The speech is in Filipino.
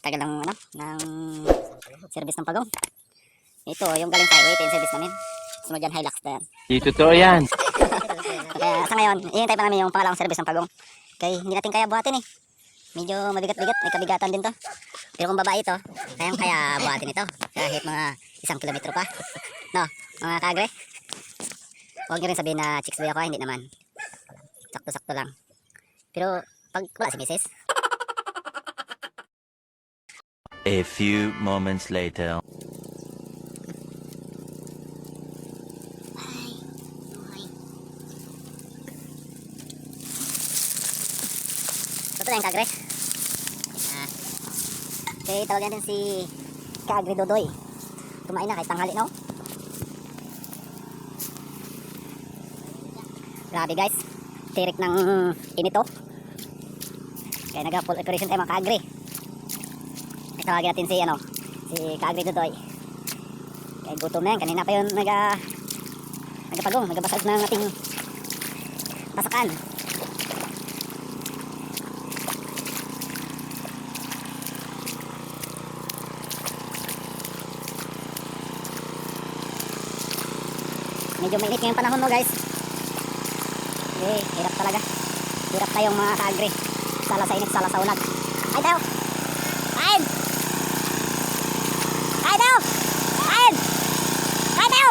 tagal ng service ng pagong. Ito yung galing highway, ito yung service namin. Sunod yan, Hilux na yan. Di totoo yan. Kaya sa ngayon, ihintay pa namin yung pangalawang service ng pagong. Kaya hindi natin kaya buhatin eh. Medyo mabigat-bigat, may kabigatan din to. Pero kung babae ito, kaya buhatin ito. Kahit mga 1 kilometro pa. No, mga kagre. Huwag nyo rin sabihin na chicks boy ako, hindi naman. Sakto-sakto lang. Pero pag wala si Mrs. A few moments later. Ito na yung kagre. Okay, tawagan natin si Kagre Dodoy. Kumain na kahit tanghali na. Grabe guys, tirik ng inito. Kaya nag-full operation tayo mga Kagre. Tawagin natin si Kagre Dodoy. Kaya gutom na yan, kanina pa yun nagapagong, nagabasag ng ating pasakan. Medyo mainit ngayong panahon mo guys. Eh, hirap talaga. Hirap tayong mga Kagre. Sala sa init, sala sa ulag. Ay daw! Kain! Kain daw! Kain! Kain daw!